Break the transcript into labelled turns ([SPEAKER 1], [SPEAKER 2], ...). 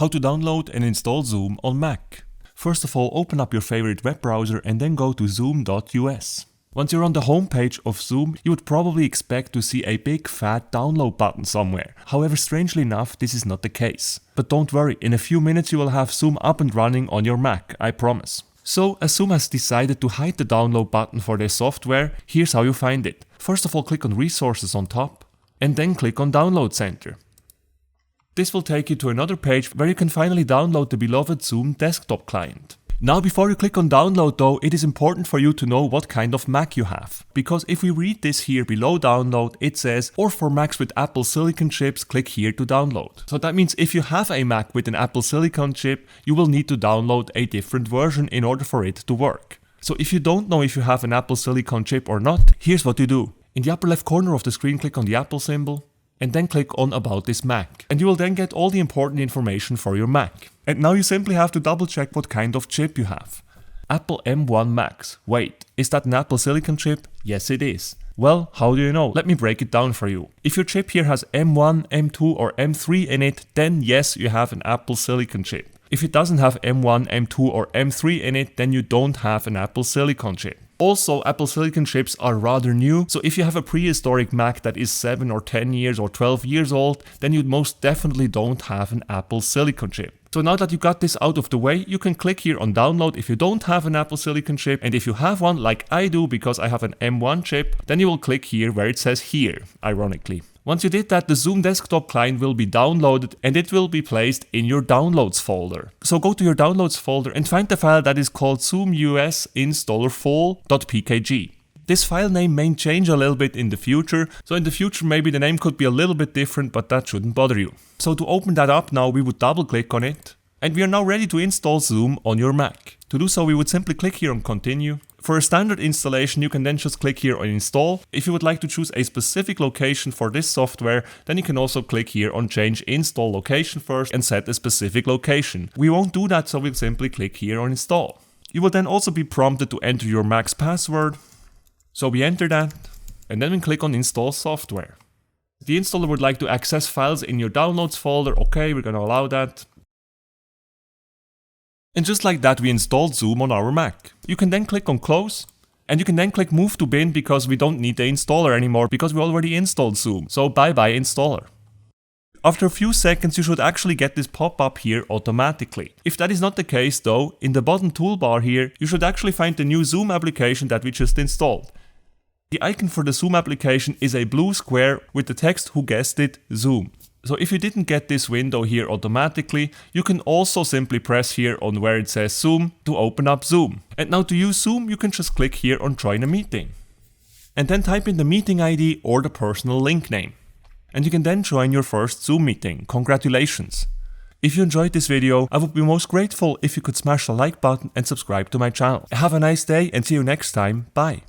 [SPEAKER 1] How to download and install Zoom on Mac. First of all, open up your favorite web browser and then go to zoom.us. Once you're on the homepage of Zoom, you would probably expect to see a big fat download button somewhere. However, strangely enough, this is not the case. But don't worry, in a few minutes you will have Zoom up and running on your Mac, I promise. So, as Zoom has decided to hide the download button for their software, here's how you find it. First of all, click on Resources on top, and then click on Download Center. This will take you to another page where you can finally download the beloved Zoom desktop client. Now before you click on download though, it is important for you to know what kind of Mac you have. Because if we read this here below download, it says, or for Macs with Apple Silicon chips, click here to download. So that means if you have a Mac with an Apple Silicon chip, you will need to download a different version in order for it to work. So if you don't know if you have an Apple Silicon chip or not, here's what you do. In the upper left corner of the screen, click on the Apple symbol, and then click on About this Mac. And you will then get all the important information for your Mac. And now you simply have to double check what kind of chip you have. Apple M1 Max. Wait, is that an Apple Silicon chip? Yes it is. Well, how do you know? Let me break it down for you. If your chip here has M1, M2 or M3 in it, then yes, you have an Apple Silicon chip. If it doesn't have M1, M2 or M3 in it, then you don't have an Apple Silicon chip. Also, Apple Silicon chips are rather new, so if you have a prehistoric Mac that is 7 or 10 years or 12 years old, then you most definitely don't have an Apple Silicon chip. So now that you got this out of the way, you can click here on download if you don't have an Apple Silicon chip, and if you have one like I do because I have an M1 chip, then you will click here where it says here, ironically. Once you did that, the Zoom desktop client will be downloaded and it will be placed in your downloads folder. So go to your downloads folder and find the file that is called zoom-us-installer-full.pkg. This file name may change a little bit in the future, so in the future maybe the name could be a little bit different, but that shouldn't bother you. So to open that up now, we would double click on it, and we are now ready to install Zoom on your Mac. To do so, we would simply click here on Continue. For a standard installation, you can then just click here on Install. If you would like to choose a specific location for this software, then you can also click here on Change Install Location first and set a specific location. We won't do that, so we'll simply click here on Install. You will then also be prompted to enter your Mac's password. So we enter that, and then we click on Install Software. The installer would like to access files in your Downloads folder. Okay, we're gonna allow that. And just like that, we installed Zoom on our Mac. You can then click on Close, and you can then click Move to Bin because we don't need the installer anymore because we already installed Zoom. So bye bye installer. After a few seconds, you should actually get this pop-up here automatically. If that is not the case though, in the bottom toolbar here, you should actually find the new Zoom application that we just installed. The icon for the Zoom application is a blue square with the text, who guessed it, Zoom. So if you didn't get this window here automatically, you can also simply press here on where it says Zoom to open up Zoom. And now to use Zoom, you can just click here on Join a Meeting. And then type in the meeting ID or the personal link name. And you can then join your first Zoom meeting. Congratulations! If you enjoyed this video, I would be most grateful if you could smash the like button and subscribe to my channel. Have a nice day and see you next time. Bye!